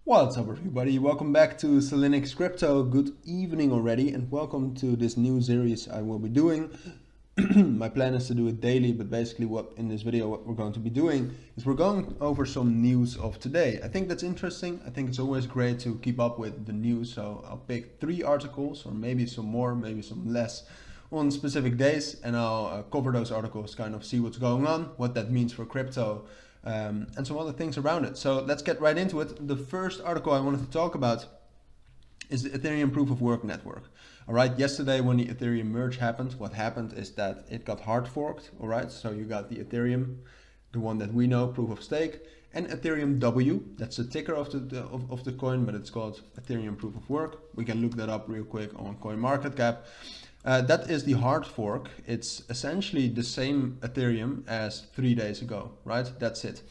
What's up everybody, welcome back to Cilinix Crypto. Good evening already and welcome to this new series I will be doing. My plan is to do it daily, but basically what we're going to be doing is we're going over some news of today. I think that's interesting. I think it's always great to keep up with the news, so I'll pick 3 articles or maybe some more, maybe some less on specific days, and I'll cover those articles, kind of see what's going on, what that means for crypto, and some other things around it. So let's get right into it. The first article I wanted to talk about is the Ethereum proof of work network. All right, yesterday when the Ethereum merge happened, what happened is that it got hard forked. All right, so you got the Ethereum, the one that we know, proof of stake, and Ethereum W. That's the ticker of the coin, but it's called Ethereum proof of work. We can look that up real quick on CoinMarketCap. That is the hard fork. It's essentially the same Ethereum as 3 days ago, right? That's it.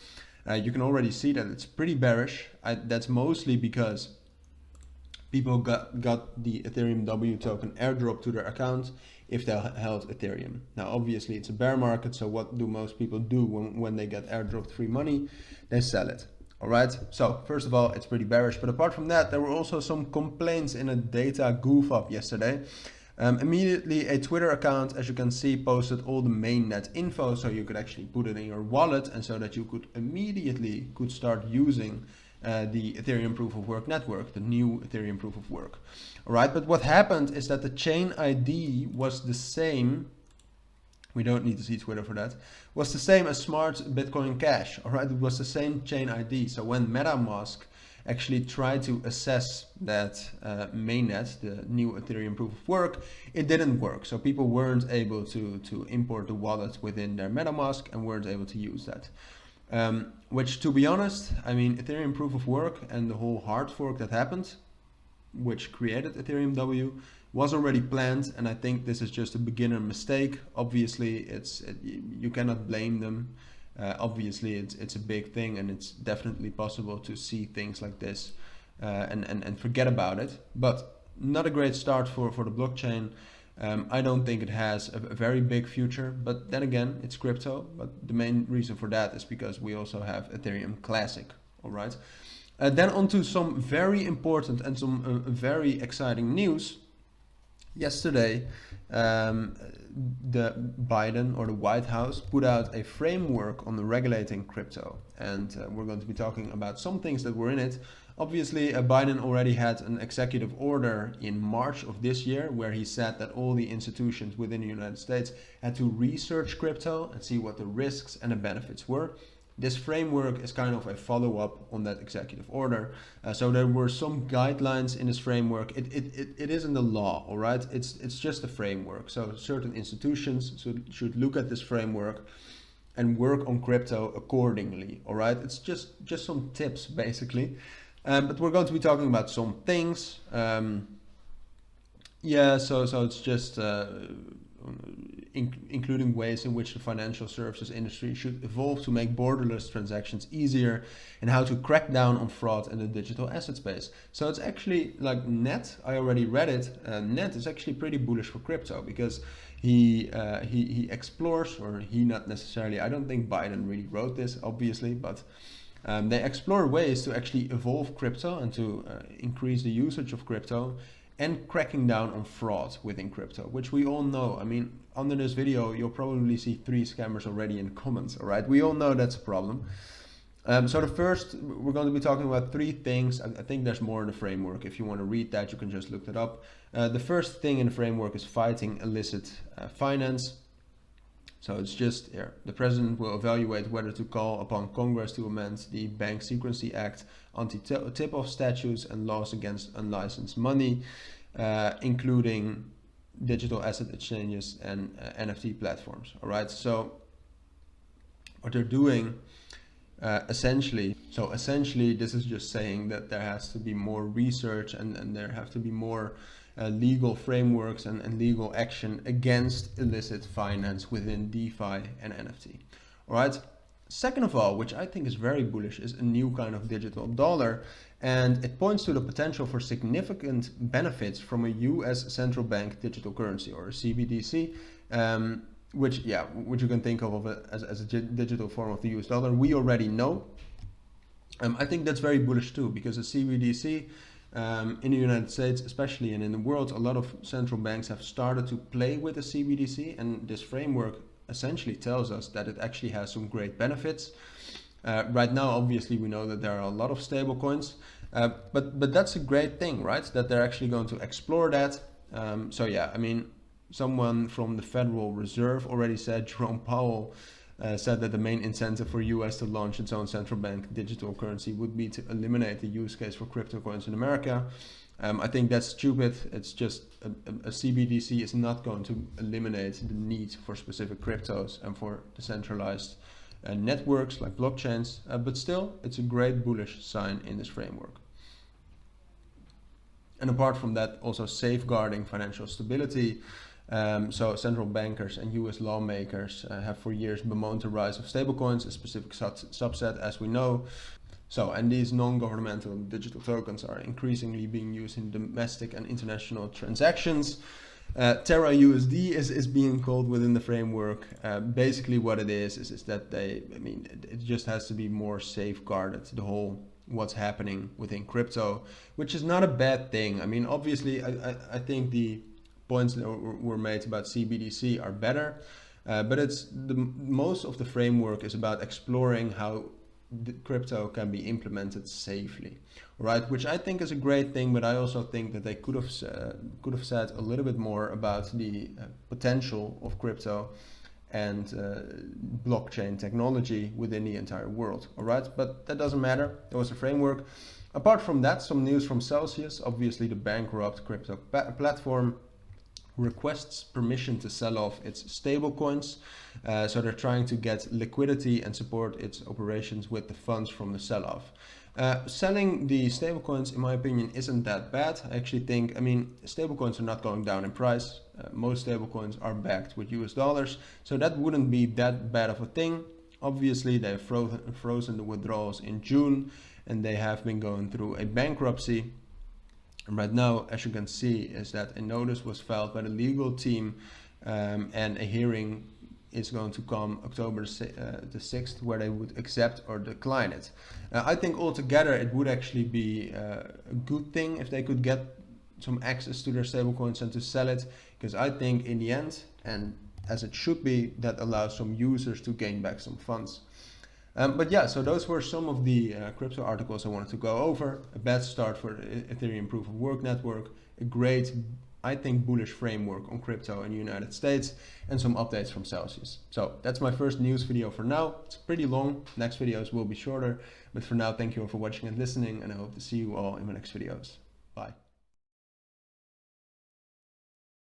You can already see that it's pretty bearish. That's mostly because people got the Ethereum W token airdrop to their account if they held Ethereum. Now, obviously, it's a bear market, so what do most people do when they get airdropped free money? They sell it. All right, so first of all, it's pretty bearish. But apart from that, there were also some complaints in a data goof up yesterday. Immediately a Twitter account, as you can see, posted all the mainnet info, so you could actually put it in your wallet and so that you could immediately start using the Ethereum proof of work network, the new Ethereum proof of work. All right, but what happened is that the chain ID was the same. We don't need to see Twitter for that. Was the same as Smart Bitcoin Cash. All right, it was the same chain ID. So when MetaMask actually tried to assess that mainnet, the new Ethereum proof of work, it didn't work. So people weren't able to import the wallet within their MetaMask and weren't able to use that. Which, to be honest, I mean, Ethereum proof of work and the whole hard fork that happened, which created Ethereum W, was already planned, and I think this is just a beginner mistake. Obviously, you cannot blame them. Obviously, it's a big thing, and it's definitely possible to see things like this and forget about it. But not a great start for the blockchain. I don't think it has a very big future, but then again, it's crypto. But the main reason for that is because we also have Ethereum Classic. All right. Then on to some very important and some very exciting news. Yesterday, the Biden or the White House put out a framework on regulating crypto, and we're going to be talking about some things that were in it. Obviously, Biden already had an executive order in March of this year where he said that all the institutions within the United States had to research crypto and see what the risks and the benefits were. This framework is kind of a follow-up on that executive order. So there were some guidelines in this framework. It isn't the law, all right? It's just a framework. So certain institutions should look at this framework and work on crypto accordingly, all right? It's just some tips, basically. But we're going to be talking about some things. So it's just including ways in which the financial services industry should evolve to make borderless transactions easier, and how to crack down on fraud in the digital asset space. So it's actually like Net, I already read it, Net is actually pretty bullish for crypto because he explores, or he not necessarily, I don't think Biden really wrote this obviously, but they explore ways to actually evolve crypto and to increase the usage of crypto and cracking down on fraud within crypto, which we all know. I mean, under this video, you'll probably see 3 scammers already in comments, all right? We all know that's a problem. So the first, we're going to be talking about 3 things. I think there's more in the framework. If you want to read that, you can just look that up. The first thing in the framework is fighting illicit finance. So it's just here. The president will evaluate whether to call upon Congress to amend the Bank Secrecy Act, anti-tip-off statutes, and laws against unlicensed money, including digital asset exchanges and NFT platforms. All right. So what they're doing essentially, this is just saying that there has to be more research and there have to be more legal frameworks and legal action against illicit finance within DeFi and NFT. All right. Second of all, which I think is very bullish, is a new kind of digital dollar, and it points to the potential for significant benefits from a US central bank digital currency, or a CBDC, which you can think of as a digital form of the US dollar. We already know I think that's very bullish too, because a CBDC in the United States especially, and in the world, a lot of central banks have started to play with the CBDC, and this framework essentially tells us that it actually has some great benefits. Right now, obviously, we know that there are a lot of stable coins, but that's a great thing, right? That they're actually going to explore that. So yeah, I mean, someone from the Federal Reserve already said, Jerome Powell said that the main incentive for US to launch its own central bank digital currency would be to eliminate the use case for crypto coins in America. I think that's stupid. It's just a CBDC is not going to eliminate the need for specific cryptos and for decentralized networks like blockchains, but still, it's a great bullish sign in this framework. And apart from that, also safeguarding financial stability. So central bankers and US lawmakers have for years bemoaned the rise of stablecoins, a specific subset, as we know. So, and these non-governmental digital tokens are increasingly being used in domestic and international transactions. Terra USD is being called within the framework. Basically what it is that it just has to be more safeguarded, the whole what's happening within crypto, which is not a bad thing. I mean, obviously, I think the points that were made about CBDC are better, but most of the framework is about exploring how the crypto can be implemented safely, right? Which I think is a great thing, but I also think that they could have said a little bit more about the potential of crypto and blockchain technology within the entire world, all right? But that doesn't matter. There was a framework. Apart from that, some news from Celsius. Obviously, the bankrupt crypto platform requests permission to sell off its stablecoins. So they're trying to get liquidity and support its operations with the funds from the sell-off. Selling the stablecoins, in my opinion, isn't that bad. I actually think, I mean, stablecoins are not going down in price. Most stablecoins are backed with US dollars, so that wouldn't be that bad of a thing. Obviously, they've frozen the withdrawals in June, and they have been going through a bankruptcy. And right now, as you can see, is that a notice was filed by the legal team, and a hearing is going to come October the 6th, where they would accept or decline it. I think altogether it would actually be a good thing if they could get some access to their stablecoins and to sell it, because I think in the end, and as it should be, that allows some users to gain back some funds. But yeah, so those were some of the crypto articles I wanted to go over. A bad start for Ethereum Proof of Work Network, a great, I think, bullish framework on crypto in the United States, and some updates from Celsius. So that's my first news video for now. It's pretty long. Next videos will be shorter. But for now, thank you all for watching and listening, and I hope to see you all in my next videos. Bye.